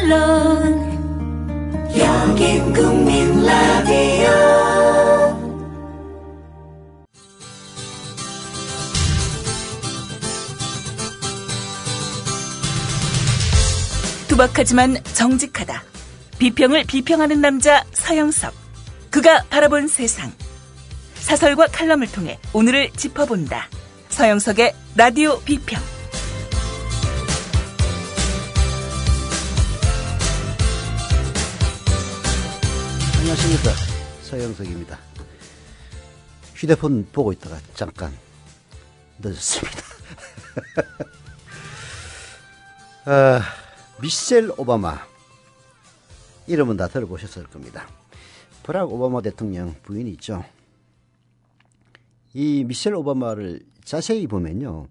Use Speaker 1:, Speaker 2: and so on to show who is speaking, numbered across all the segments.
Speaker 1: 물론 여긴 국민 라디오.
Speaker 2: 투박하지만 정직하다. 비평을 비평하는 남자 서영석. 그가 바라본 세상. 사설과 칼럼을 통해 오늘을 짚어본다. 서영석의 라디오 비평.
Speaker 3: 안녕하십니까, 서영석입니다. 휴대폰 보고 있다가 잠깐 늦었습니다. 미셸 오바마, 이름은 다 들어보셨을 겁니다. 버락 오바마 대통령 부인이죠. 이 미셸 오바마를 자세히 보면요,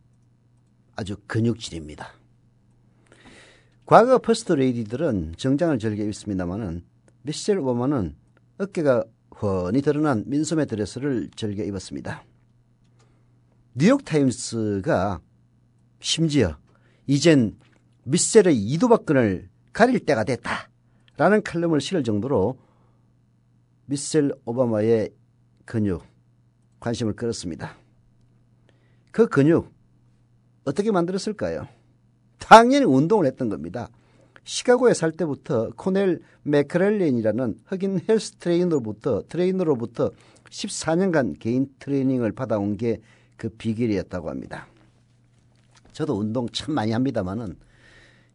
Speaker 3: 아주 근육질입니다. 과거 퍼스트 레이디들은 정장을 즐겨 입습니다만은 미셸 오바마는 어깨가 훤히 드러난 민소매 드레스를 즐겨 입었습니다. 뉴욕타임스가 심지어 이젠 미셸의 이두박근을 가릴 때가 됐다라는 칼럼을 실을 정도로 미셸 오바마의 근육 관심을 끌었습니다. 그 근육 어떻게 만들었을까요? 당연히 운동을 했던 겁니다. 시카고에 살 때부터 코넬 맥크렐렌이라는 흑인 헬스 트레이너로부터 14년간 개인 트레이닝을 받아온 게 그 비결이었다고 합니다. 저도 운동 참 많이 합니다만은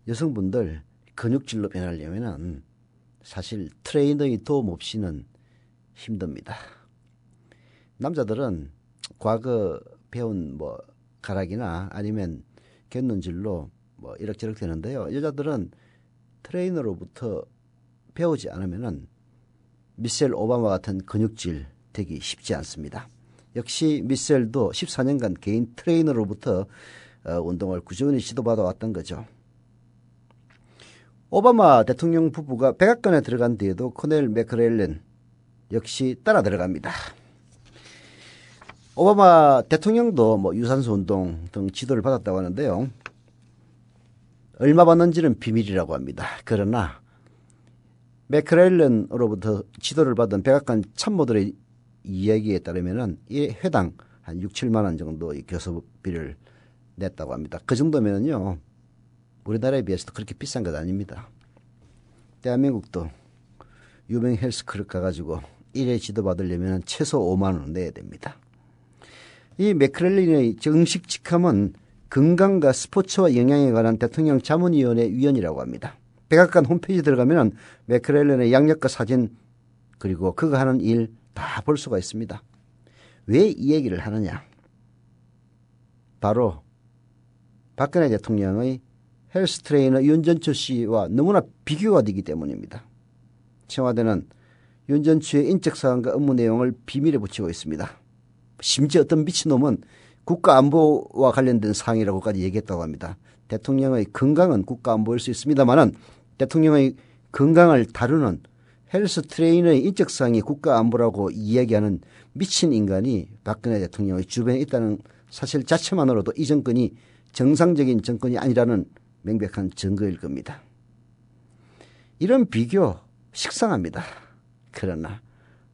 Speaker 3: 여성분들 근육질로 변하려면은 사실 트레이너의 도움 없이는 힘듭니다. 남자들은 과거 배운 가락이나 아니면 곁눈질로 이럭저럭 되는데요. 여자들은 트레이너로부터 배우지 않으면은 미셸 오바마 같은 근육질 되기 쉽지 않습니다. 역시 미셸도 14년간 개인 트레이너로부터 운동을 꾸준히 시도받아 왔던 거죠. 오바마 대통령 부부가 백악관에 들어간 뒤에도 코넬 맥크렐렌 역시 따라 들어갑니다. 오바마 대통령도 유산소 운동 등 지도를 받았다고 하는데요. 얼마 받는지는 비밀이라고 합니다. 그러나 맥크렐렌으로부터 지도를 받은 백악관 참모들의 이야기에 따르면 이 회당 한 6, 7만 원 정도의 교섭비를 냈다고 합니다. 그 정도면요, 우리나라에 비해서도 그렇게 비싼 것 아닙니다. 대한민국도 유명 헬스클럽 가가지고 1회 지도 받으려면 최소 5만 원 내야 됩니다. 이 맥크렐렌의 정식 직함은 건강과 스포츠와 영양에 관한 대통령 자문위원회 위원이라고 합니다. 백악관 홈페이지 들어가면 맥크렐렌의 양력과 사진 그리고 그가 하는 일 다 볼 수가 있습니다. 왜 이 얘기를 하느냐? 바로 박근혜 대통령의 헬스 트레이너 윤전추 씨와 너무나 비교가 되기 때문입니다. 청와대는 윤전추의 인적사항과 업무 내용을 비밀에 붙이고 있습니다. 심지어 어떤 미친놈은 국가안보와 관련된 사항이라고까지 얘기했다고 합니다. 대통령의 건강은 국가안보일 수 있습니다만은 대통령의 건강을 다루는 헬스 트레이너의 인적사항이 국가안보라고 이야기하는 미친 인간이 박근혜 대통령의 주변에 있다는 사실 자체만으로도 이 정권이 정상적인 정권이 아니라는 명백한 증거일 겁니다. 이런 비교 식상합니다. 그러나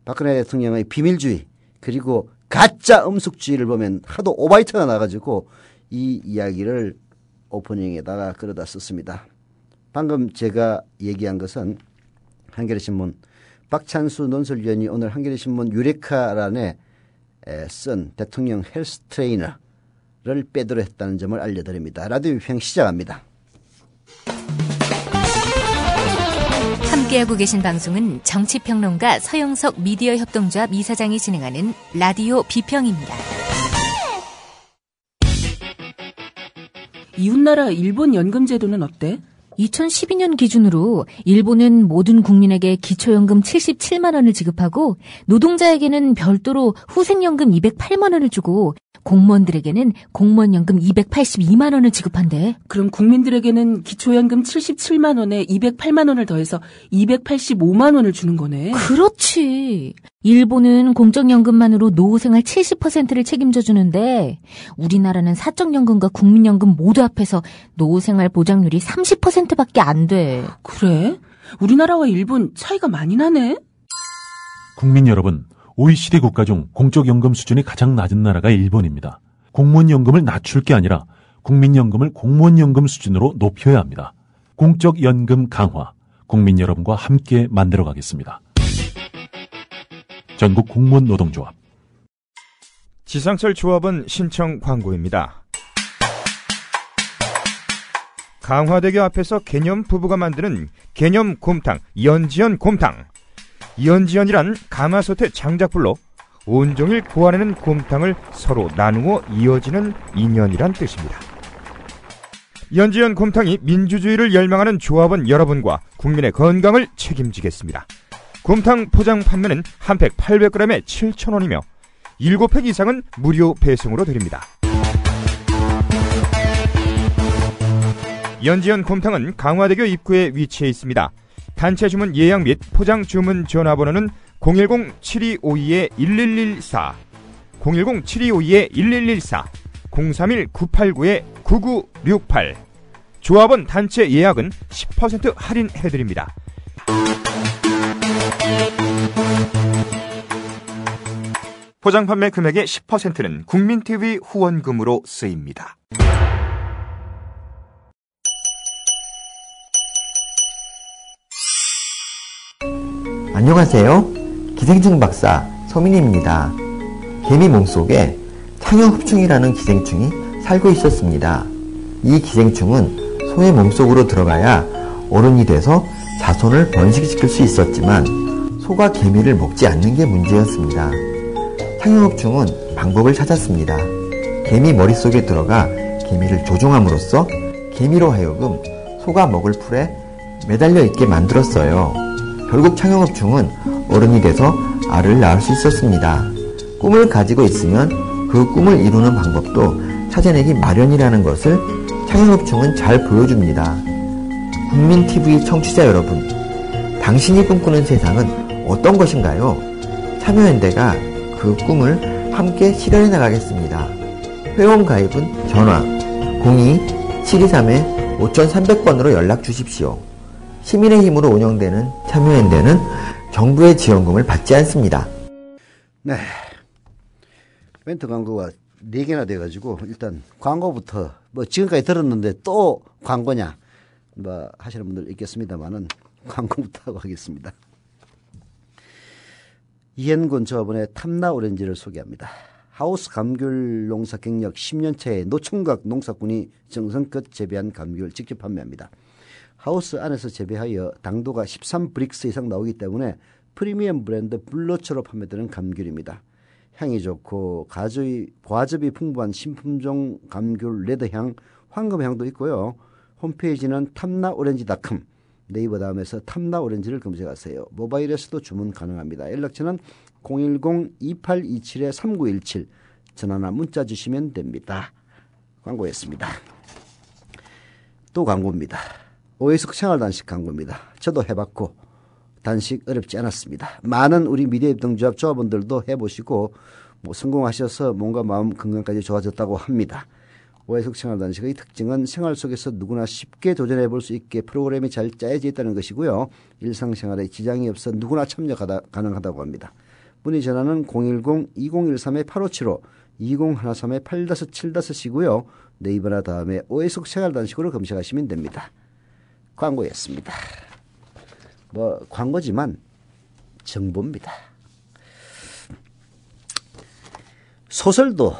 Speaker 3: 박근혜 대통령의 비밀주의 그리고 가짜 음숙주의를 보면 하도 오바이트가 나가지고 이 이야기를 오프닝에다가 끌어다 썼습니다. 방금 제가 얘기한 것은 한겨레신문 박찬수 논설위원이 오늘 한겨레신문 유레카란에 쓴 대통령 헬스 트레이너를 빼도록 했다는 점을 알려드립니다. 라디오 비평 시작합니다.
Speaker 4: 함께하고 계신 방송은 정치평론가 서영석 미디어 협동조합 이사장이 진행하는 라디오 비평입니다.
Speaker 2: 이웃나라 일본 연금 제도는 어때?
Speaker 4: 2012년 기준으로 일본은 모든 국민에게 기초연금 77만 원을 지급하고 노동자에게는 별도로 후생연금 208만 원을 주고 공무원들에게는 공무원연금 282만 원을 지급한대.
Speaker 2: 그럼 국민들에게는 기초연금 77만 원에 208만 원을 더해서 285만 원을 주는 거네.
Speaker 4: 그렇지. 일본은 공적연금만으로 노후생활 70%를 책임져 주는데 우리나라는 사적연금과 국민연금 모두 합해서 노후생활 보장률이 30%밖에 안 돼.
Speaker 2: 그래? 우리나라와 일본 차이가 많이 나네?
Speaker 5: 국민 여러분, OECD 국가 중 공적연금 수준이 가장 낮은 나라가 일본입니다. 공무원연금을 낮출 게 아니라 국민연금을 공무원연금 수준으로 높여야 합니다. 공적연금 강화, 국민 여러분과 함께 만들어가겠습니다. 전국 공무원 노동조합.
Speaker 6: 지상철 조합원 신청 광고입니다. 강화대교 앞에서 개념 부부가 만드는 개념 곰탕, 연지연 곰탕. 연지연이란 가마솥의 장작불로 온종일 구워내는 곰탕을 서로 나누어 이어지는 인연이란 뜻입니다. 연지연 곰탕이 민주주의를 열망하는 조합원 여러분과 국민의 건강을 책임지겠습니다. 곰탕 포장 판매는 한 팩 800g에 7,000원이며 7팩 이상은 무료 배송으로 드립니다. 연지연 곰탕은 강화대교 입구에 위치해 있습니다. 단체 주문 예약 및 포장 주문 전화번호는 010-7252-1114, 010-7252-1114, 031-989-9968. 조합원 단체 예약은 10% 할인해드립니다. 포장 판매 금액의 10%는 국민TV 후원금으로 쓰입니다.
Speaker 7: 안녕하세요. 기생충 박사 서민입니다. 개미 몸속에 창형흡충이라는 기생충이 살고 있었습니다. 이 기생충은 소의 몸속으로 들어가야 어른이 돼서 자손을 번식시킬 수 있었지만 소가 개미를 먹지 않는 게 문제였습니다. 창형흡충은 방법을 찾았습니다. 개미 머릿속에 들어가 개미를 조종함으로써 개미로 하여금 소가 먹을 풀에 매달려 있게 만들었어요. 결국 창형흡충은 어른이 돼서 알을 낳을 수 있었습니다. 꿈을 가지고 있으면 그 꿈을 이루는 방법도 찾아내기 마련이라는 것을 창형흡충은 잘 보여줍니다. 국민TV 청취자 여러분, 당신이 꿈꾸는 세상은 어떤 것인가요? 참여연대가 그 꿈을 함께 실현해 나가겠습니다. 회원 가입은 전화 02-723-5300번으로 연락 주십시오. 시민의 힘으로 운영되는 참여연대는 정부의 지원금을 받지 않습니다.
Speaker 3: 네. 멘트 광고가 4개나 돼가지고 일단 광고부터 뭐 지금까지 들었는데 또 광고냐 뭐 하시는 분들 있겠습니다만은 광고부터 하고 하겠습니다. 이현곤 조합원의 탐나 오렌지를 소개합니다. 하우스 감귤 농사 경력 10년차의 노총각 농사꾼이 정성껏 재배한 감귤 직접 판매합니다. 하우스 안에서 재배하여 당도가 13브릭스 이상 나오기 때문에 프리미엄 브랜드 블러처로 판매되는 감귤입니다. 향이 좋고 과즙이 풍부한 신품종 감귤 레드향, 황금향도 있고요. 홈페이지는 탐나오렌지.com, 네이버 다음에서 탐나오렌지를 검색하세요. 모바일에서도 주문 가능합니다. 연락처는 010-2827-3917, 전화나 문자 주시면 됩니다. 광고였습니다. 또 광고입니다. 오해숙 생활단식 광고입니다. 저도 해봤고 단식 어렵지 않았습니다. 많은 우리 미래협동조합 조합원들도 해보시고 성공하셔서 몸과 마음 건강까지 좋아졌다고 합니다. 오해숙 생활단식의 특징은 생활 속에서 누구나 쉽게 도전해 볼 수 있게 프로그램이 잘 짜여져 있다는 것이고요. 일상생활에 지장이 없어 누구나 참여 가능하다고 합니다. 문의 전화는 010-2013-8575, 2013-8575이고요. 네이버나 다음에 오해숙 생활단식으로 검색하시면 됩니다. 광고였습니다. 광고지만 정보입니다. 소설도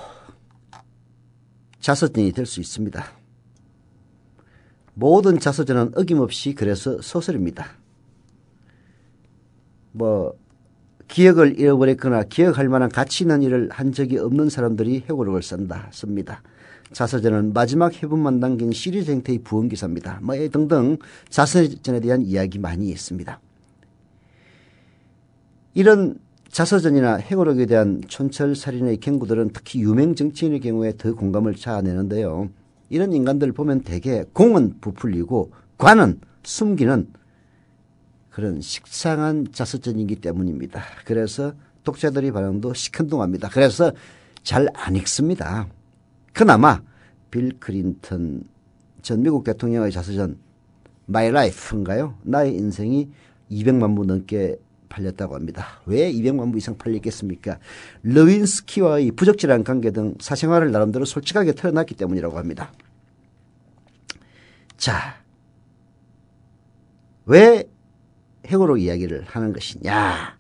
Speaker 3: 자서전이 될 수 있습니다. 모든 자서전은 어김없이 그래서 소설입니다. 기억을 잃어버렸거나 기억할 만한 가치 있는 일을 한 적이 없는 사람들이 회고록을 씁니다. 자서전은 마지막 해분만 남긴 시리즈 형태의 부언기사입니다. 등등 자서전에 대한 이야기 많이 있습니다. 이런 자서전이나 회고록에 대한 촌철살인의 경고들은 특히 유명 정치인의 경우에 더 공감을 자아내는데요. 이런 인간들 보면 대개 공은 부풀리고 관은 숨기는 그런 식상한 자서전이기 때문입니다. 그래서 독자들의 반응도 시큰둥합니다. 그래서 잘 안 읽습니다. 그나마 빌 클린턴 전 미국 대통령의 자서전 My Life인가요? 나의 인생이 200만 부 넘게 팔렸다고 합니다. 왜 200만 부 이상 팔렸겠습니까? 러윈스키와의 부적절한 관계 등 사생활을 나름대로 솔직하게 털어놨기 때문이라고 합니다. 자, 왜 회고록 이야기를 하는 것이냐?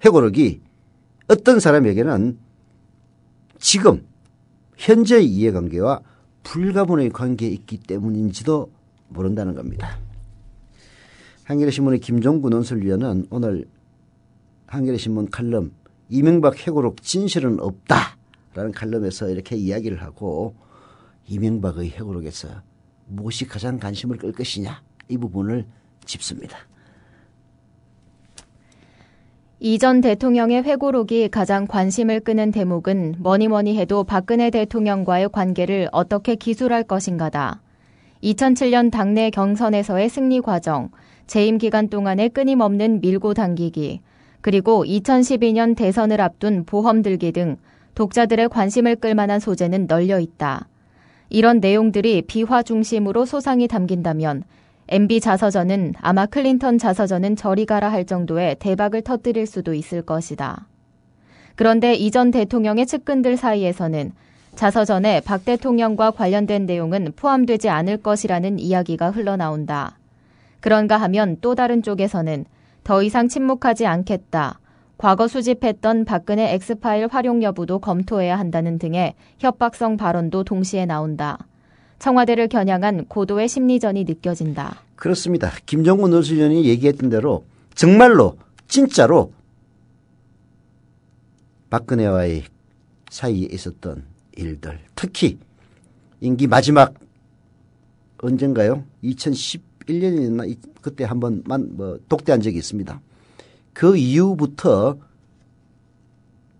Speaker 3: 회고록이 어떤 사람에게는 지금 현재의 이해관계와 불가분의 관계에 있기 때문인지도 모른다는 겁니다. 한겨레신문의 김종구 논설위원은 오늘 한겨레신문 칼럼 이명박 회고록 진실은 없다라는 칼럼에서 이렇게 이야기를 하고 이명박의 회고록에서 무엇이 가장 관심을 끌 것이냐 이 부분을 짚습니다.
Speaker 8: 이 전 대통령의 회고록이 가장 관심을 끄는 대목은 뭐니뭐니 해도 박근혜 대통령과의 관계를 어떻게 기술할 것인가다. 2007년 당내 경선에서의 승리 과정, 재임 기간 동안의 끊임없는 밀고 당기기, 그리고 2012년 대선을 앞둔 보험 들기 등 독자들의 관심을 끌만한 소재는 널려 있다. 이런 내용들이 비화 중심으로 소상히 담긴다면 MB 자서전은 아마 클린턴 자서전은 저리 가라 할 정도의 대박을 터뜨릴 수도 있을 것이다. 그런데 이 전 대통령의 측근들 사이에서는 자서전에 박 대통령과 관련된 내용은 포함되지 않을 것이라는 이야기가 흘러나온다. 그런가 하면 또 다른 쪽에서는 더 이상 침묵하지 않겠다. 과거 수집했던 박근혜 엑스파일 활용 여부도 검토해야 한다는 등의 협박성 발언도 동시에 나온다. 청와대를 겨냥한 고도의 심리전이 느껴진다. 그렇습니다.
Speaker 3: 김종구 논설위원이 얘기했던 대로 정말로 진짜로 박근혜와의 사이에 있었던 일들, 특히 임기 마지막 언젠가요? 2011년이나 그때 한번 독대한 적이 있습니다. 그 이후부터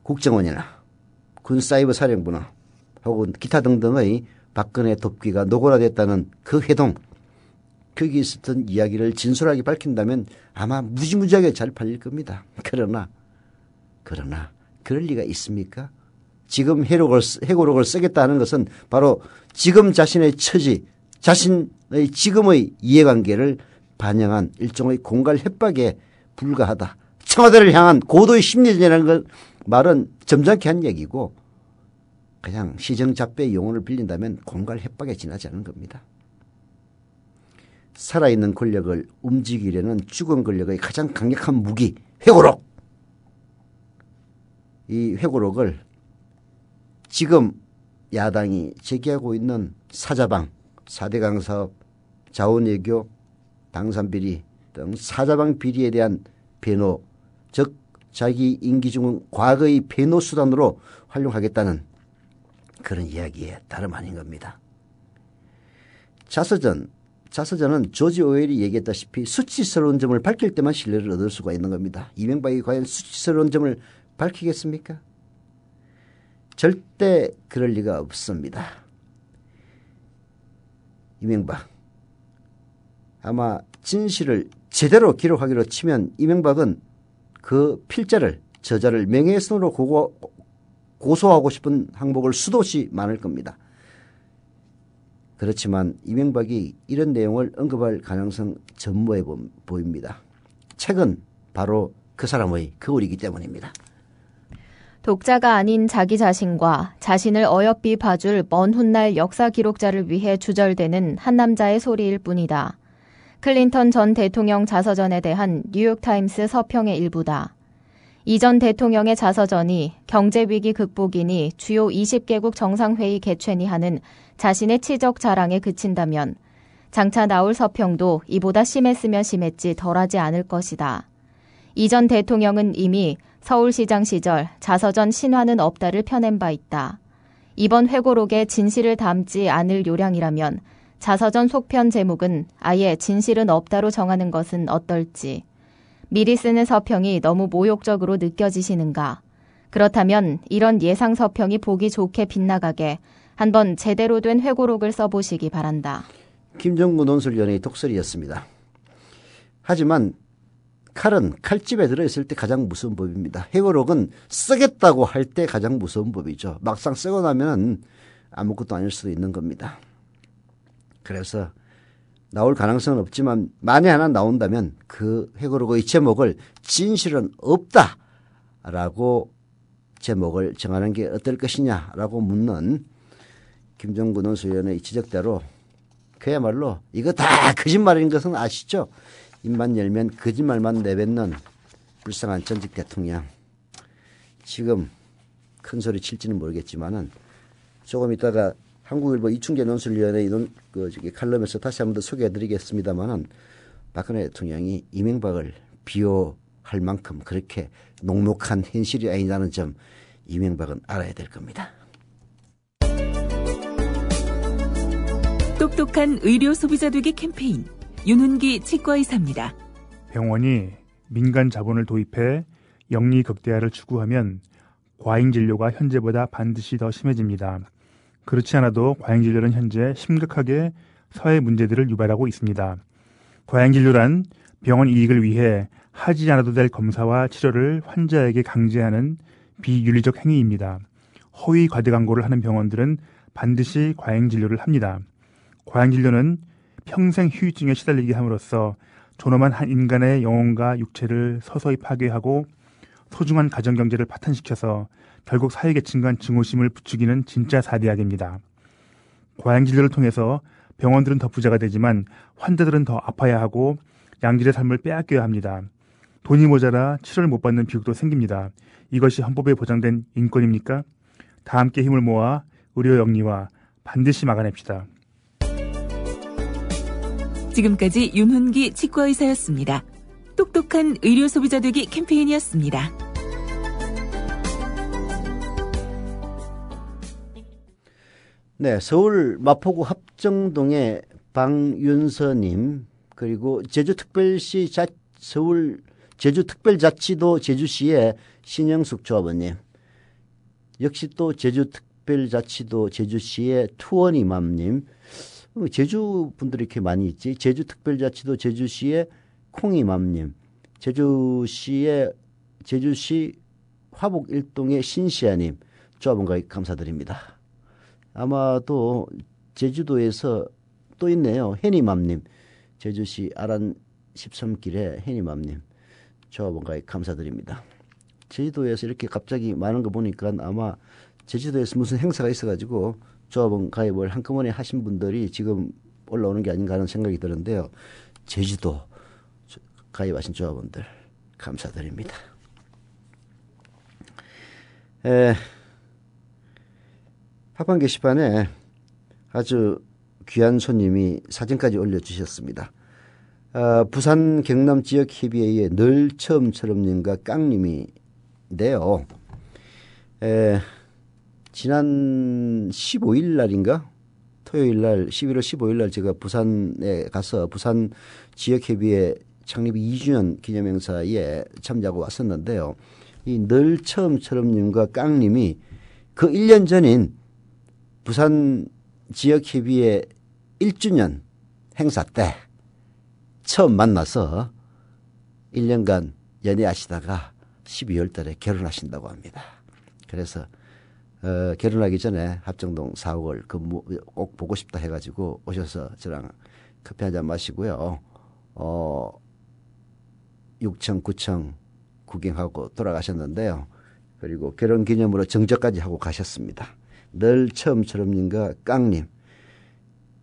Speaker 3: 국정원이나 군사이버사령부나 혹은 기타 등등의 박근혜 돕기가 노골화됐다는 그 회동, 거기 있었던 이야기를 진솔하게 밝힌다면 아마 무지무지하게 잘 팔릴 겁니다. 그러나 그럴 리가 있습니까? 지금 회고록을 쓰겠다는 것은 바로 지금 자신의 처지, 자신의 지금의 이해관계를 반영한 일종의 공갈 협박에 불과하다. 청와대를 향한 고도의 심리전이라는 걸 말은 점잖게 한 얘기고 그냥 시정잡배의 용어를 빌린다면 공갈 협박에 지나지 않은 겁니다. 살아있는 권력을 움직이려는 죽은 권력의 가장 강력한 무기, 회고록. 이 회고록을 지금 야당이 제기하고 있는 사자방, 4대강 사업, 자원외교, 방산비리 등 사자방 비리에 대한 변호, 즉 자기 임기 중 과거의 변호 수단으로 활용하겠다는 그런 이야기에 다름 아닌 겁니다. 자서전은 조지 오웰이 얘기했다시피 수치스러운 점을 밝힐 때만 신뢰를 얻을 수가 있는 겁니다. 이명박이 과연 수치스러운 점을 밝히겠습니까? 절대 그럴 리가 없습니다. 이명박 아마 진실을 제대로 기록하기로 치면 이명박은 그 필자를 저자를 명예훼손으로 고소하고 싶은 항목을 수도 없이 많을 겁니다. 그렇지만 이명박이 이런 내용을 언급할 가능성 전무해 보입니다. 책은 바로 그 사람의 거울이기 때문입니다.
Speaker 8: 독자가 아닌 자기 자신과 자신을 어여삐 봐줄 먼 훗날 역사 기록자를 위해 주절되는 한 남자의 소리일 뿐이다. 클린턴 전 대통령 자서전에 대한 뉴욕타임스 서평의 일부다. 이 전 대통령의 자서전이 경제위기 극복이니 주요 20개국 정상회의 개최니 하는 자신의 치적 자랑에 그친다면 장차 나올 서평도 이보다 심했으면 심했지 덜하지 않을 것이다. 이 전 대통령은 이미 서울시장 시절 자서전 신화는 없다를 펴낸 바 있다. 이번 회고록에 진실을 담지 않을 요량이라면 자서전 속편 제목은 아예 진실은 없다로 정하는 것은 어떨지. 미리 쓰는 서평이 너무 모욕적으로 느껴지시는가? 그렇다면 이런 예상 서평이 보기 좋게 빗나가게 한번 제대로 된 회고록을 써보시기 바란다.
Speaker 3: 김정구 논술위원회의 독설이었습니다. 하지만 칼은 칼집에 들어있을 때 가장 무서운 법입니다. 회고록은 쓰겠다고 할 때 가장 무서운 법이죠. 막상 쓰고 나면 아무것도 아닐 수도 있는 겁니다. 그래서 나올 가능성은 없지만 만에 하나 나온다면 그 회고록의 제목을 진실은 없다라고 제목을 정하는 게 어떨 것이냐라고 묻는 김정구 논술위원의 지적대로 그야말로 이거 다 거짓말인 것은 아시죠? 입만 열면 거짓말만 내뱉는 불쌍한 전직 대통령. 지금 큰 소리 칠지는 모르겠지만은 조금 이따가 한국일보 이충재 논술위원회 칼럼에서 다시 한번 더 소개해드리겠습니다만은 박근혜 대통령이 이명박을 비호할 만큼 그렇게 녹록한 현실이 아니라는 점 이명박은 알아야 될 겁니다.
Speaker 2: 똑똑한 의료 소비자 되기 캠페인 윤훈기 치과의사입니다.
Speaker 9: 병원이 민간 자본을 도입해 영리 극대화를 추구하면 과잉 진료가 현재보다 반드시 더 심해집니다. 그렇지 않아도 과잉 진료는 현재 심각하게 사회 문제들을 유발하고 있습니다. 과잉 진료란 병원 이익을 위해 하지 않아도 될 검사와 치료를 환자에게 강제하는 비윤리적 행위입니다. 허위 과대 광고를 하는 병원들은 반드시 과잉 진료를 합니다. 과잉 진료는 평생 후유증에 시달리게 함으로써 존엄한 한 인간의 영혼과 육체를 서서히 파괴하고 소중한 가정경제를 파탄시켜서 결국 사회계층 간 증오심을 부추기는 진짜 사대악입니다. 과잉 진료를 통해서 병원들은 더 부자가 되지만 환자들은 더 아파야 하고 양질의 삶을 빼앗겨야 합니다. 돈이 모자라 치료를 못 받는 비극도 생깁니다. 이것이 헌법에 보장된 인권입니까? 다 함께 힘을 모아 의료 영리화 반드시 막아냅시다.
Speaker 2: 지금까지 윤훈기 치과의사였습니다. 똑똑한 의료 소비자 되기 캠페인이었습니다.
Speaker 3: 네, 서울 마포구 합정동의 방윤서님 그리고 서울 제주특별자치도 제주시의 신영숙 조합원님 역시 또 제주특별자치도 제주시의 투원이맘님 제주 분들이 이렇게 많이 있지. 제주특별자치도 제주시의 콩이맘님, 제주시 화북 일동의 신시아님, 조합원과 감사드립니다. 아마도 제주도에서 또 있네요. 해니맘님, 제주시 아란 13길의 해니맘님, 조합원과 감사드립니다. 제주도에서 이렇게 갑자기 많은 거 보니까 아마 제주도에서 무슨 행사가 있어가지고 조합원 가입을 한꺼번에 하신 분들이 지금 올라오는 게 아닌가 하는 생각이 드는데요. 제주도 가입하신 조합원들 감사드립니다. 팟빵 게시판에 아주 귀한 손님이 사진까지 올려주셨습니다. 부산 경남 지역협의회의 늘 처음처럼님과 깡님인데요. 지난 15일 날인가? 토요일 날 11월 15일 날 제가 부산에 가서 부산 지역협의회 창립 2주년 기념행사에 참여하고 왔었는데요. 이 늘 처음처럼님과 깡님이 그 1년 전인 부산 지역협의회 1주년 행사 때 처음 만나서 1년간 연애하시다가 12월 달에 결혼하신다고 합니다. 그래서 결혼하기 전에 합정동 4억을 꼭 보고 싶다 해가지고 오셔서 저랑 커피 한잔 마시고요. 6층, 9층 구경하고 돌아가셨는데요. 그리고 결혼 기념으로 정적까지 하고 가셨습니다. 늘 처음처럼님과 깡님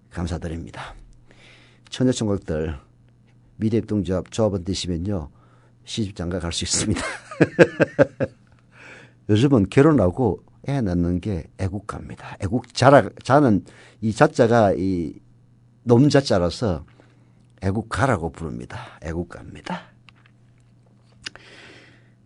Speaker 3: 감사드립니다. 처녀총각들 미래입동조합 조합원 되시면요. 시집장가 갈 수 있습니다. 요즘은 결혼하고 애 낳는 게 애국가입니다. 자는 이 자자가 이 놈자자라서 애국가라고 부릅니다. 애국가입니다.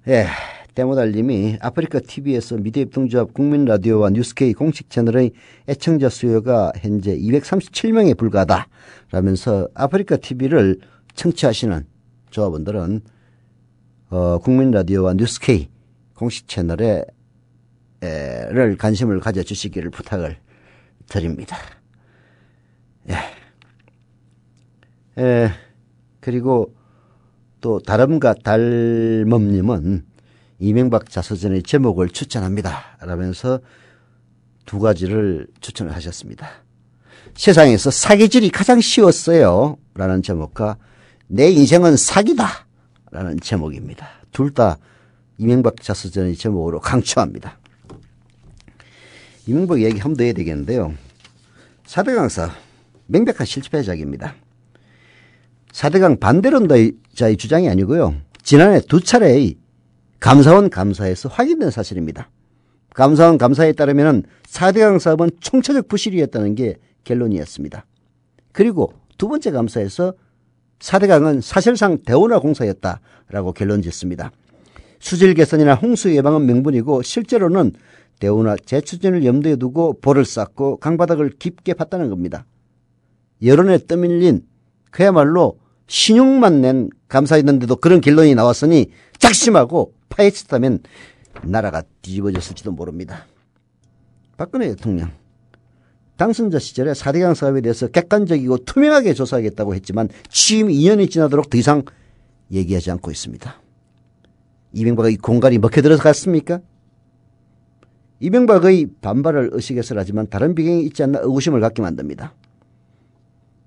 Speaker 3: 예, 때모달님이 아프리카 TV에서 미래입동조합 국민라디오와 뉴스K 공식 채널의 애청자 수요가 현재 237명에 불과하다 라면서 아프리카 TV를 청취하시는 조합원들은 국민라디오와 뉴스K 공식 채널에 를 관심을 가져주시기를 부탁을 드립니다. 그리고 또 다름과 달멈님은 이명박 자서전의 제목을 추천합니다. 라면서 두 가지를 추천을 하셨습니다. 세상에서 사기질이 가장 쉬웠어요. 라는 제목과 내 인생은 사기다. 라는 제목입니다. 둘 다 이명박 자서전의 제목으로 강추합니다. 이명박 얘기 한번 더 해야 되겠는데요. 4대 강사 명백한 실패작입니다. 4대강 반대론자의 주장이 아니고요. 지난해 두 차례의 감사원 감사에서 확인된 사실입니다. 감사원 감사에 따르면 4대강 사업은 총체적 부실이었다는 게 결론이었습니다. 그리고 두 번째 감사에서 4대강은 사실상 대운하 공사였다라고 결론 짓습니다. 수질 개선이나 홍수 예방은 명분이고 실제로는 대운하 재추진을 염두에 두고 볼을 쌓고 강바닥을 깊게 팠다는 겁니다. 여론에 떠밀린 그야말로 신용만 낸 감사였는데도 그런 결론이 나왔으니 작심하고 파헤쳤다면 나라가 뒤집어졌을지도 모릅니다. 박근혜 대통령 당선자 시절에 4대강 사업에 대해서 객관적이고 투명하게 조사하겠다고 했지만 취임 2년이 지나도록 더 이상 얘기하지 않고 있습니다. 이명박의 공갈이 먹혀들어서 갔습니까? 이명박의 반발을 의식해서라지만 다른 배경이 있지 않나 의구심을 갖게 만듭니다.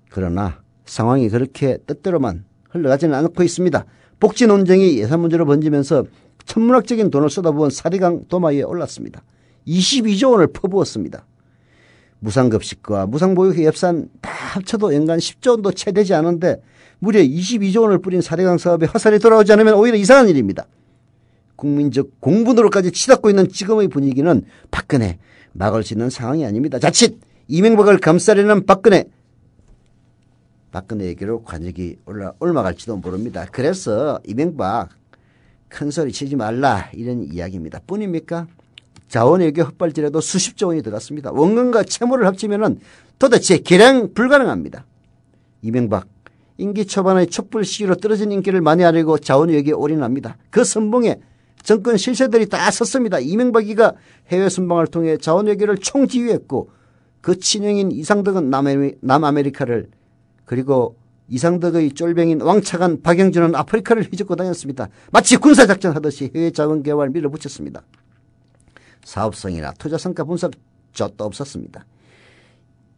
Speaker 3: 그러나 상황이 그렇게 뜻대로만 흘러가지는 않고 있습니다. 복지 논쟁이 예산 문제로 번지면서 천문학적인 돈을 쏟아부은 4대강 도마 위에 올랐습니다. 22조 원을 퍼부었습니다. 무상급식과 무상보육의 예산 다 합쳐도 연간 10조 원도 채 되지 않은데 무려 22조 원을 뿌린 4대강 사업에 화살이 돌아오지 않으면 오히려 이상한 일입니다. 국민적 공분으로까지 치닫고 있는 지금의 분위기는 박근혜 막을 수 있는 상황이 아닙니다. 자칫 이명박을 감싸려는 박근혜에게로 관역이 올라갈지도 모릅니다. 그래서 이명박 큰소리 치지 말라 이런 이야기입니다. 뿐입니까? 자원외교 헛발질에도 수십조 원이 들어갔습니다. 원금과 채무를 합치면 도대체 계량 불가능합니다. 이명박 임기 초반의 촛불 시기로 떨어진 인기를 만회하려고 자원외교에 올인합니다. 그 선봉에 정권 실세들이 다 섰습니다. 이명박이가 해외 순방을 통해 자원외교를 총지휘했고 그 친형인 이상덕은 남아메리카를 그리고 이상덕의 쫄병인 왕차관 박영준은 아프리카를 휘젓고 다녔습니다. 마치 군사작전 하듯이 해외 자원 개발 밀어붙였습니다. 사업성이나 투자 성과 분석 젖도 없었습니다.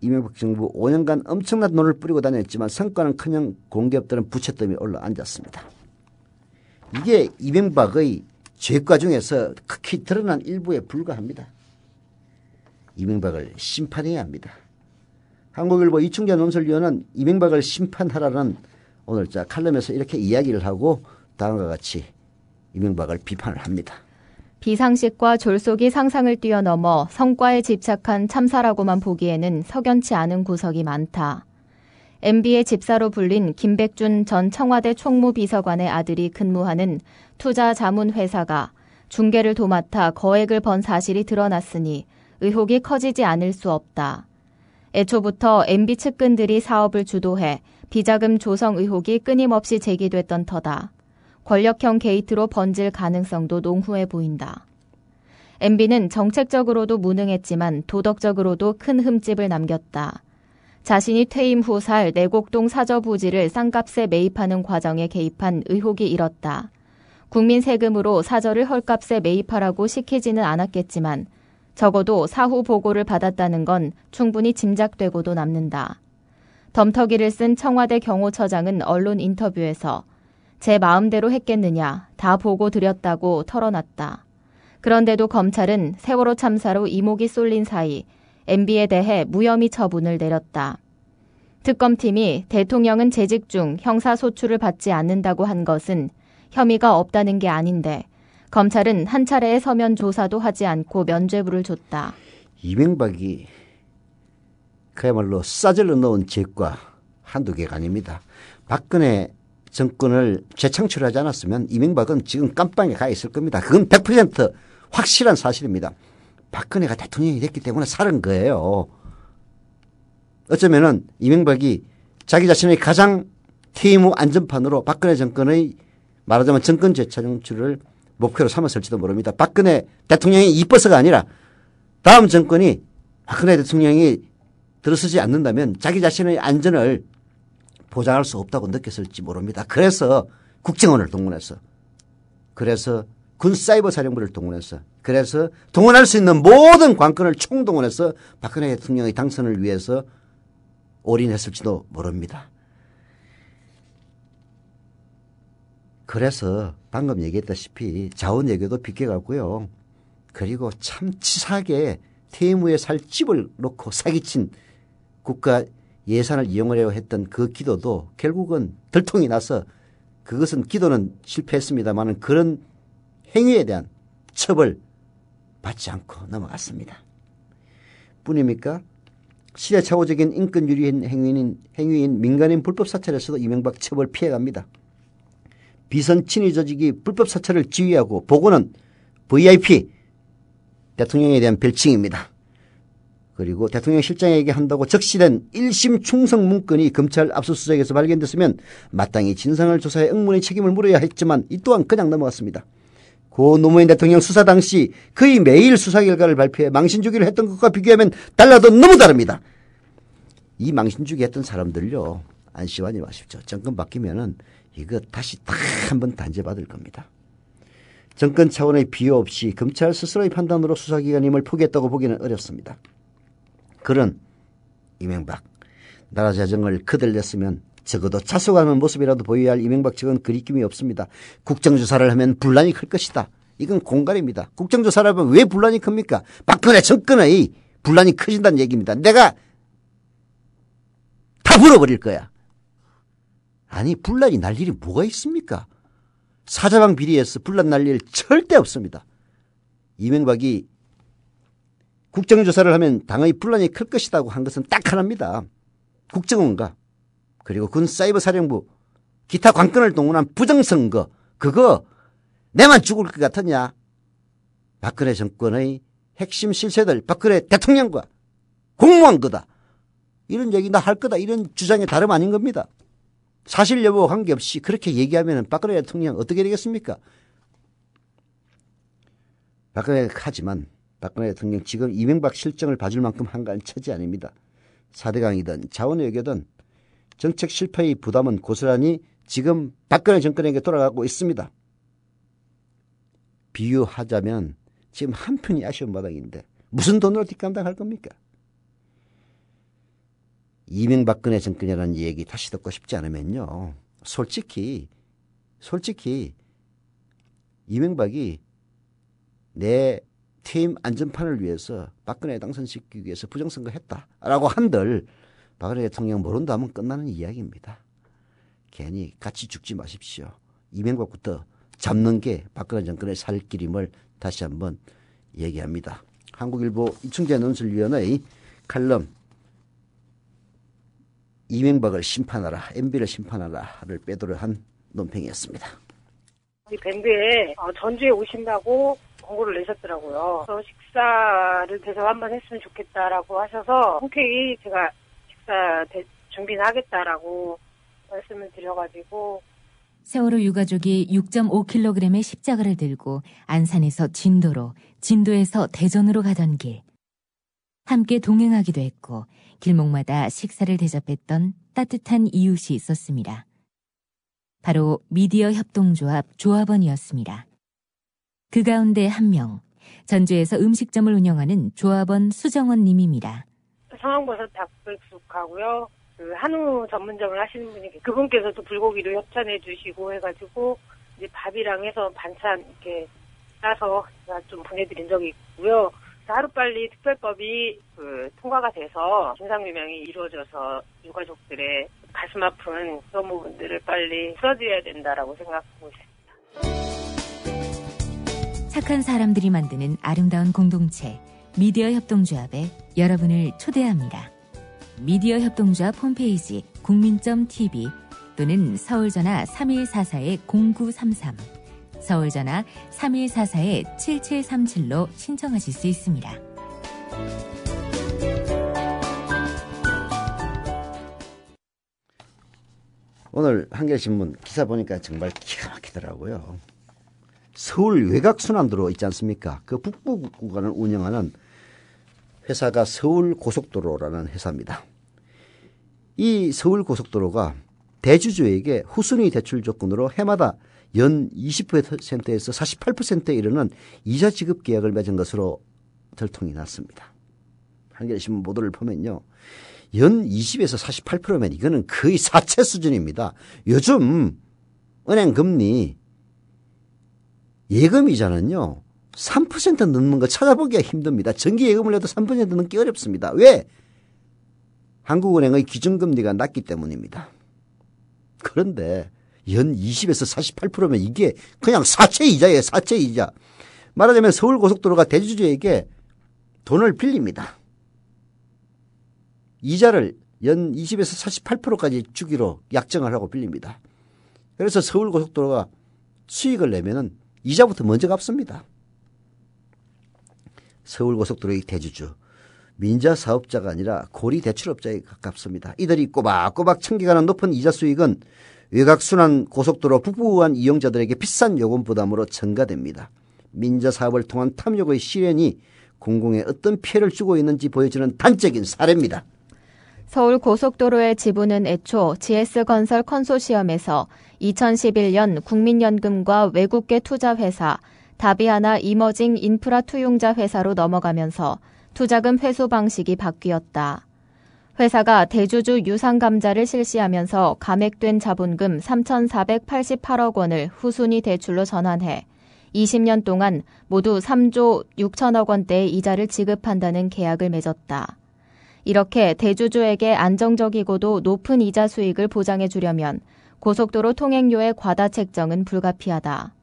Speaker 3: 이명박 정부 5년간 엄청난 돈을 뿌리고 다녔지만 성과는커녕 공기업들은 부채더미에 올라앉았습니다. 이게 이명박의 죄과 중에서 극히 드러난 일부에 불과합니다. 이명박을 심판해야 합니다. 한국일보 이충재 논설위원은 이명박을 심판하라는 오늘자 칼럼에서 이렇게 이야기를 하고 다음과 같이 이명박을 비판을 합니다.
Speaker 8: 비상식과 졸속이 상상을 뛰어넘어 성과에 집착한 참사라고만 보기에는 석연치 않은 구석이 많다. MB의 집사로 불린 김백준 전 청와대 총무비서관의 아들이 근무하는 투자자문회사가 중개를 도맡아 거액을 번 사실이 드러났으니 의혹이 커지지 않을 수 없다. 애초부터 MB 측근들이 사업을 주도해 비자금 조성 의혹이 끊임없이 제기됐던 터다. 권력형 게이트로 번질 가능성도 농후해 보인다. MB는 정책적으로도 무능했지만 도덕적으로도 큰 흠집을 남겼다. 자신이 퇴임 후 살 내곡동 사저 부지를 싼값에 매입하는 과정에 개입한 의혹이 일었다. 국민 세금으로 사저를 헐값에 매입하라고 시키지는 않았겠지만 적어도 사후 보고를 받았다는 건 충분히 짐작되고도 남는다. 덤터기를 쓴 청와대 경호처장은 언론 인터뷰에서 제 마음대로 했겠느냐, 다 보고 드렸다고 털어놨다. 그런데도 검찰은 세월호 참사로 이목이 쏠린 사이 MB에 대해 무혐의 처분을 내렸다. 특검팀이 대통령은 재직 중 형사소출을 받지 않는다고 한 것은 혐의가 없다는 게 아닌데 검찰은 한 차례의 서면 조사도 하지 않고 면죄부를 줬다.
Speaker 3: 이명박이 그야말로 싸질러 넣은 죄과 한두 개가 아닙니다. 박근혜 정권을 재창출하지 않았으면 이명박은 지금 깜빵에 가 있을 겁니다. 그건 100% 확실한 사실입니다. 박근혜가 대통령이 됐기 때문에 살은 거예요. 어쩌면은 이명박이 자기 자신의 가장 퇴임 후 안전판으로 박근혜 정권의 말하자면 정권 재창출을 목표로 삼았을지도 모릅니다. 박근혜 대통령이 이뻐서가 아니라 다음 정권이 박근혜 대통령이 들어서지 않는다면 자기 자신의 안전을 보장할 수 없다고 느꼈을지 모릅니다. 그래서 국정원을 동원해서, 그래서 군사이버사령부를 동원해서, 그래서 동원할 수 있는 모든 관건을 총동원해서 박근혜 대통령의 당선을 위해서 올인했을지도 모릅니다. 그래서 방금 얘기했다시피 자원 외교도 비껴갔고요. 그리고 참 치사하게 퇴임 후에 살 집을 놓고 사기친 국가 예산을 이용하려고 했던 그 기도도 결국은 들통이 나서 그것은 기도는 실패했습니다만 그런 행위에 대한 처벌 받지 않고 넘어갔습니다. 뿐입니까? 시대착오적인 인권 유리한 행위인 민간인 불법 사찰에서도 이명박 처벌 피해갑니다. 비선 친위 조직이 불법 사찰을 지휘하고 보고는 VIP 대통령에 대한 별칭입니다. 그리고 대통령 실장에게 한다고 적시된 1심 충성 문건이 검찰 압수수색에서 발견됐으면 마땅히 진상을 조사해 응문의 책임을 물어야 했지만 이 또한 그냥 넘어갔습니다. 고 노무현 대통령 수사 당시 거의 매일 수사 결과를 발표해 망신주기를 했던 것과 비교하면 달라도 너무 다릅니다. 이 망신주기 했던 사람들요, 안심하지 마십시오. 정권 바뀌면은 이거 다시 다 한번 단죄받을 겁니다. 정권 차원의 비호 없이 검찰 스스로의 판단으로 수사기관임을 포기했다고 보기는 어렵습니다. 그런 이명박, 나라 재정을 거들렸으면 적어도 자숙하는 모습이라도 보여야 할 이명박 측은 그리낌이 없습니다. 국정조사를 하면 분란이 클 것이다. 이건 공갈입니다. 국정조사를 하면 왜 분란이 큽니까? 박근혜 정권의 분란이 커진다는 얘기입니다. 내가 다 물어버릴 거야. 아니, 분란이 날 일이 뭐가 있습니까? 사자방 비리에서 분란 날 일 절대 없습니다. 이명박이 국정조사를 하면 당의 분란이 클 것이라고 한 것은 딱 하나입니다. 국정원과 그리고 군사이버사령부 기타 관건을 동원한 부정선거, 그거 내만 죽을 것 같았냐? 박근혜 정권의 핵심 실세들 박근혜 대통령과 공모한 거다. 이런 얘기 나 할 거다. 이런 주장에 다름 아닌 겁니다. 사실 여부와 관계없이 그렇게 얘기하면 박근혜 대통령 어떻게 되겠습니까? 하지만 박근혜 대통령 지금 이명박 실정을 봐줄 만큼 한가한 처지 아닙니다. 4대강이든 자원외교든 정책 실패의 부담은 고스란히 지금 박근혜 정권에게 돌아가고 있습니다. 비유하자면 지금 한편이 아쉬운 바닥인데 무슨 돈으로 뒷감당할 겁니까? 이명박근혜 정권이라는 얘기 다시 듣고 싶지 않으면요. 솔직히 이명박이 내 퇴임 안전판을 위해서 박근혜 당선시키기 위해서 부정선거 했다라고 한들 박근혜 대통령 모른다 하면 끝나는 이야기입니다. 괜히 같이 죽지 마십시오. 이명박부터 잡는 게 박근혜 정권의 살 길임을 다시 한번 얘기합니다. 한국일보 이충재 논술위원의 칼럼 이명박을 심판하라, MB를 심판하라를 빼도록 한 논평이었습니다.
Speaker 10: 이 밴드에 전주에 오신다고 공고를 내셨더라고요. 그래서 식사를 계속 한번 했으면 좋겠다라고 하셔서 흔쾌히 제가 식사 준비는 하겠다라고 말씀을 드려가지고
Speaker 4: 세월호 유가족이 6.5kg의 십자가를 들고 안산에서 진도로, 진도에서 대전으로 가던 길. 함께 동행하기도 했고 길목마다 식사를 대접했던 따뜻한 이웃이 있었습니다. 바로 미디어 협동조합 조합원이었습니다. 그 가운데 한 명, 전주에서 음식점을 운영하는 조합원 수정원 님입니다.
Speaker 10: 상황버섯 닭백숙하고요. 그 한우 전문점을 하시는 분이 그분께서도 불고기를 협찬해 주시고 해가지고 이제 밥이랑 해서 반찬 이렇게 싸서 제가 좀 보내드린 적이 있고요. 하루빨리 특별법이 통과가 돼서 진상규명이 이루어져서 유가족들의 가슴 아픈 그런 부분들을 빨리 풀어드려야 된다라고 생각하고 있습니다.
Speaker 4: 착한 사람들이 만드는 아름다운 공동체 미디어 협동조합에 여러분을 초대합니다. 미디어 협동조합 홈페이지 국민.tv 또는 서울전화 3144-0933 서울전화 3144-7737로 신청하실 수 있습니다.
Speaker 3: 오늘 한겨레신문 기사 보니까 정말 기가 막히더라고요. 서울 외곽순환도로 있지 않습니까? 그 북부 구간을 운영하는 회사가 서울고속도로라는 회사입니다. 이 서울고속도로가 대주주에게 후순위 대출 조건으로 해마다 연 20%에서 48%에 이르는 이자 지급 계약을 맺은 것으로 들통이 났습니다. 한겨레신문 보도를 보면요. 연 20에서 48%면 이거는 거의 사채 수준입니다. 요즘 은행 금리 예금 이자는요. 3% 넘는 거 찾아보기가 힘듭니다. 정기 예금을 해도 3% 넘기 어렵습니다. 왜? 한국은행의 기준금리가 낮기 때문입니다. 그런데 연 20에서 48%면 이게 그냥 사채 이자예요. 사채 이자. 말하자면 서울고속도로가 대주주에게 돈을 빌립니다. 이자를 연 20에서 48%까지 주기로 약정을 하고 빌립니다. 그래서 서울고속도로가 수익을 내면은 이자부터 먼저 갚습니다. 서울고속도로의 대주주, 민자 사업자가 아니라 고리 대출업자에 가깝습니다. 이들이 꼬박꼬박 챙겨가는 높은 이자 수익은 외곽순환 고속도로 북부구간 이용자들에게 비싼 요금 부담으로 전가됩니다. 민자 사업을 통한 탐욕의 실현이 공공에 어떤 피해를 주고 있는지 보여주는 단적인 사례입니다.
Speaker 8: 서울고속도로의 지분은 애초 GS건설 컨소시엄에서 2011년 국민연금과 외국계 투자회사 다비하나 이머징 인프라 투용자 회사로 넘어가면서 투자금 회수 방식이 바뀌었다. 회사가 대주주 유상감자를 실시하면서 감액된 자본금 3,488억 원을 후순위 대출로 전환해 20년 동안 모두 3조 6천억 원대의 이자를 지급한다는 계약을 맺었다. 이렇게 대주주에게 안정적이고도 높은 이자 수익을 보장해 주려면 고속도로 통행료의 과다 책정은 불가피하다.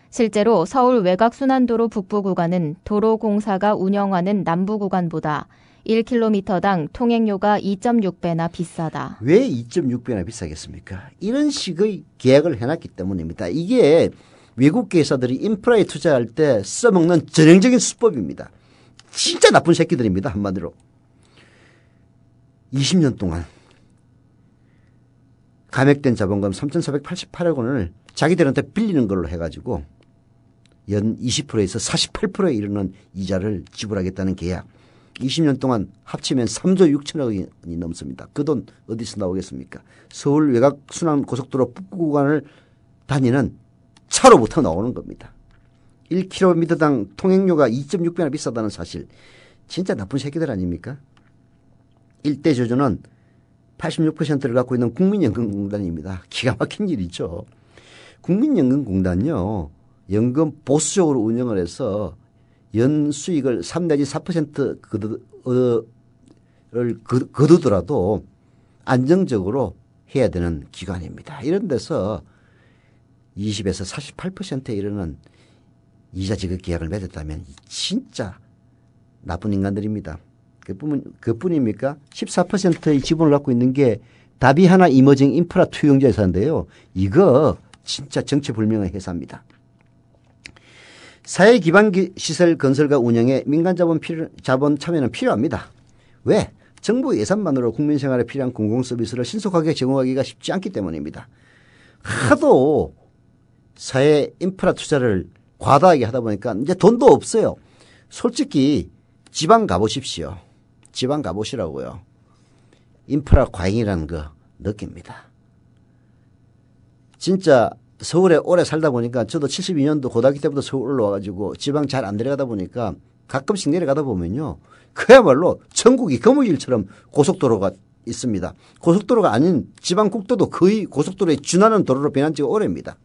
Speaker 8: 실제로 서울 외곽순환도로 북부 구간은 도로공사가 운영하는 남부 구간보다 1km당 통행료가 2.6배나 비싸다.
Speaker 3: 왜 2.6배나 비싸겠습니까? 이런 식의 계약을 해놨기 때문입니다. 이게 외국계 회사들이 인프라에 투자할 때 써먹는 전형적인 수법입니다. 진짜 나쁜 새끼들입니다. 한마디로. 20년 동안 감액된 자본금 3,488억 원을 자기들한테 빌리는 걸로 해가지고 연 20%에서 48%에 이르는 이자를 지불하겠다는 계약. 20년 동안 합치면 3조 6천억 원이 넘습니다. 그 돈 어디서 나오겠습니까? 서울 외곽순환 고속도로 북부 구간을 다니는 차로부터 나오는 겁니다. 1km당 통행료가 2.6배나 비싸다는 사실. 진짜 나쁜 새끼들 아닙니까? 일대 주주는 86%를 갖고 있는 국민연금공단입니다. 기가 막힌 일이죠. 국민연금공단요. 연금 보수적으로 운영을 해서 연 수익을 3 내지 4% 거두더라도 안정적으로 해야 되는 기관입니다. 이런 데서 20에서 48%에 이르는 이자 지급 계약을 맺었다면 진짜 나쁜 인간들입니다. 그뿐입니까? 14%의 지분을 갖고 있는 게 다비하나 이머징 인프라 투용자 회사인데요. 이거 진짜 정체불명의 회사입니다. 사회 기반 시설 건설과 운영에 민간 자본 참여는 필요합니다. 왜? 정부 예산만으로 국민 생활에 필요한 공공 서비스를 신속하게 제공하기가 쉽지 않기 때문입니다. 하도 사회 인프라 투자를 과다하게 하다 보니까 이제 돈도 없어요. 솔직히 지방 가보십시오. 지방 가보시라고요. 인프라 과잉이라는 거 느낍니다. 진짜 서울에 오래 살다 보니까 저도 72년도 고등학교 때부터 서울 올라와가지고 지방 잘 안 내려가다 보니까 가끔씩 내려가다 보면요. 그야말로 전국이 거무줄처럼 고속도로가 있습니다. 고속도로가 아닌 지방 국도도 거의 고속도로에 준하는 도로로 변한 지가 오래입니다.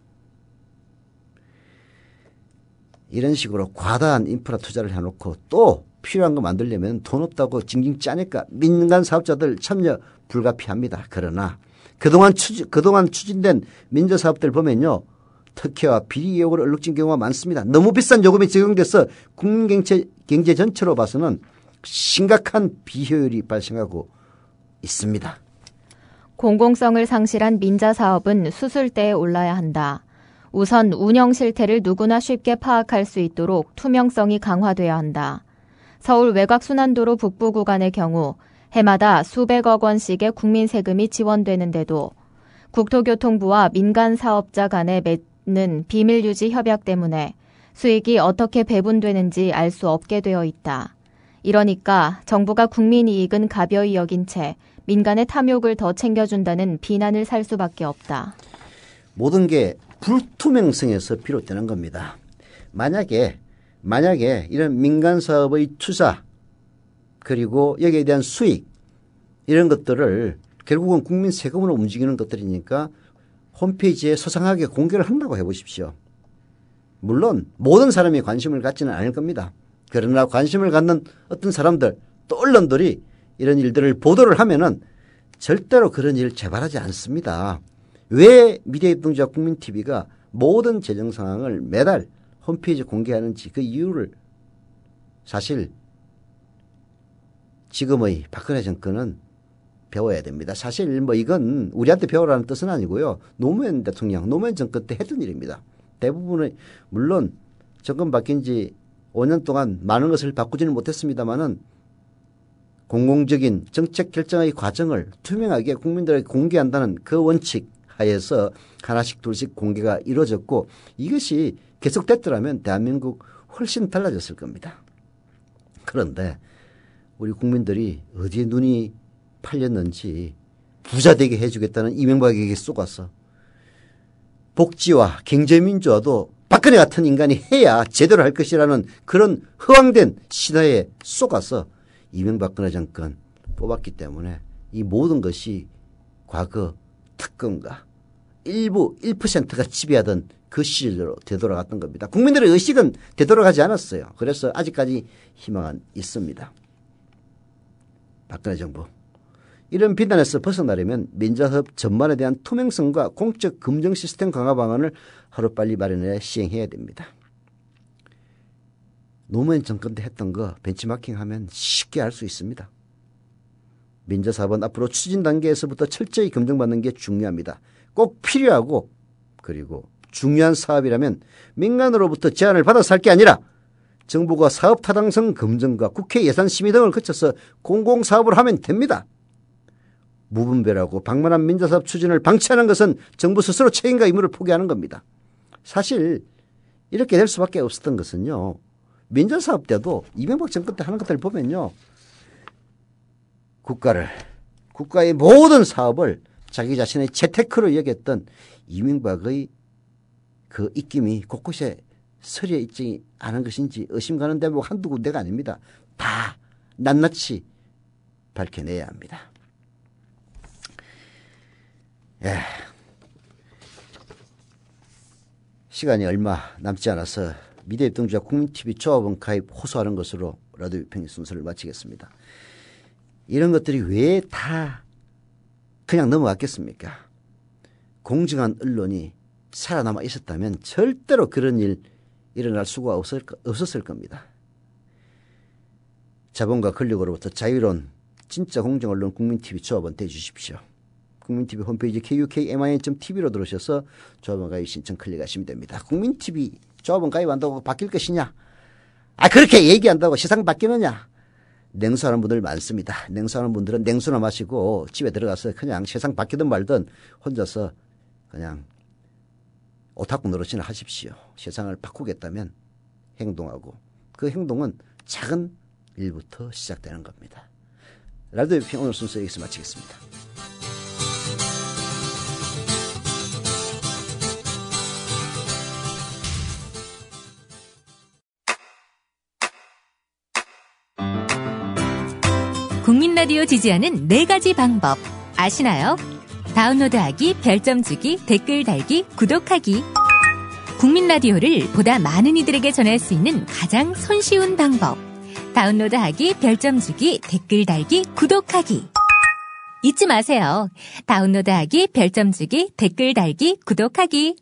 Speaker 3: 이런 식으로 과다한 인프라 투자를 해놓고 또 필요한 거 만들려면 돈 없다고 징징 짜니까 민간 사업자들 참여 불가피합니다. 그러나 그동안 추진된 민저사업들 보면요. 특혜와 비리 의혹을 얼룩진 경우가 많습니다. 너무 비싼 요금이 적용돼서 국민 경제 전체로 봐서는 심각한 비효율이 발생하고 있습니다.
Speaker 8: 공공성을 상실한 민자사업은 수술대에 올라야 한다. 우선 운영 실태를 누구나 쉽게 파악할 수 있도록 투명성이 강화돼야 한다. 서울 외곽순환도로 북부 구간의 경우 해마다 수백억 원씩의 국민 세금이 지원되는데도 국토교통부와 민간 사업자 간에 맺는 비밀 유지 협약 때문에 수익이 어떻게 배분되는지 알 수 없게 되어 있다. 이러니까 정부가 국민 이익은 가벼이 여긴 채 민간의 탐욕을 더 챙겨준다는 비난을 살 수밖에 없다.
Speaker 3: 모든 게 불투명성에서 비롯되는 겁니다. 만약에 이런 민간 사업의 투자 그리고 여기에 대한 수익 이런 것들을 결국은 국민 세금으로 움직이는 것들이니까 홈페이지에 소상하게 공개를 한다고 해보십시오. 물론 모든 사람이 관심을 갖지는 않을 겁니다. 그러나 관심을 갖는 어떤 사람들 또 언론들이 이런 일들을 보도를 하면은 절대로 그런 일을 재발하지 않습니다. 왜 미디어협동조합 국민TV가 모든 재정 상황을 매달 홈페이지에 공개하는지 그 이유를 사실 지금의 박근혜 정권은 배워야 됩니다. 사실 뭐 이건 우리한테 배우라는 뜻은 아니고요. 노무현 대통령, 노무현 정권 때 했던 일입니다. 대부분의 물론 정권 바뀐 지 5년 동안 많은 것을 바꾸지는 못했습니다마는 공공적인 정책 결정의 과정을 투명하게 국민들에게 공개한다는 그 원칙 하에서 하나씩 둘씩 공개가 이루어졌고 이것이 계속됐더라면 대한민국 훨씬 달라졌을 겁니다. 그런데 우리 국민들이 어디에 눈이 팔렸는지 부자 되게 해주겠다는 이명박에게 쏘가서 복지와 경제민주화도 박근혜 같은 인간이 해야 제대로 할 것이라는 그런 허황된 신화에 쏘가서 이명박근혜 정권 뽑았기 때문에 이 모든 것이 과거 특검과 일부 1%가 지배하던 그 시절로 되돌아갔던 겁니다. 국민들의 의식은 되돌아가지 않았어요. 그래서 아직까지 희망은 있습니다. 박근혜 정부. 이런 비난에서 벗어나려면 민자사업 전반에 대한 투명성과 공적 검증 시스템 강화 방안을 하루빨리 마련해 시행해야 됩니다. 노무현 정권 때 했던 거 벤치마킹하면 쉽게 알 수 있습니다. 민자사업은 앞으로 추진 단계에서부터 철저히 검증받는 게 중요합니다. 꼭 필요하고 그리고 중요한 사업이라면 민간으로부터 제안을 받아서 할 게 아니라 정부가 사업 타당성 검증과 국회 예산 심의 등을 거쳐서 공공사업을 하면 됩니다. 무분별하고 방만한 민자사업 추진을 방치하는 것은 정부 스스로 책임과 의무를 포기하는 겁니다. 사실 이렇게 될 수밖에 없었던 것은요. 민자사업 때도 이명박 정권 때 하는 것들을 보면요. 국가의 모든 사업을 자기 자신의 재테크로 여겼던 이명박의 그 입김이 곳곳에 서리에 있지 않은 것인지 의심 가는 대목 한두 군데가 아닙니다. 다 낱낱이 밝혀내야 합니다. 시간이 얼마 남지 않아서 미디어협동조합 국민TV 조합원 가입 호소하는 것으로 라디오 평의 순서를 마치겠습니다. 이런 것들이 왜 다 그냥 넘어갔겠습니까? 공정한 언론이 살아남아 있었다면 절대로 그런 일 일어날 수가 없었을 겁니다. 자본과 권력으로부터 자유로운 진짜 공정 언론 국민TV 조합원 되주십시오. 국민TV 홈페이지 kukmin.tv로 들어오셔서 조합원 가입 신청 클릭하시면 됩니다. 국민TV 조합원 가입한다고 바뀔 것이냐? 그렇게 얘기한다고 세상 바뀌느냐? 냉수하는 분들 많습니다. 냉수하는 분들은 냉수나 마시고 집에 들어가서 그냥 세상 바뀌든 말든 혼자서 그냥 오타쿠 노릇이나 하십시오. 세상을 바꾸겠다면 행동하고 그 행동은 작은 일부터 시작되는 겁니다. 라디오 평 오늘 순서 여기서 마치겠습니다.
Speaker 4: 국민 라디오 지지하는 4가지 방법 아시나요? 다운로드하기, 별점 주기, 댓글 달기, 구독하기. 국민 라디오를 보다 많은 이들에게 전할 수 있는 가장 손쉬운 방법. 다운로드하기, 별점 주기, 댓글 달기, 구독하기. 잊지 마세요. 다운로드하기, 별점 주기, 댓글 달기, 구독하기.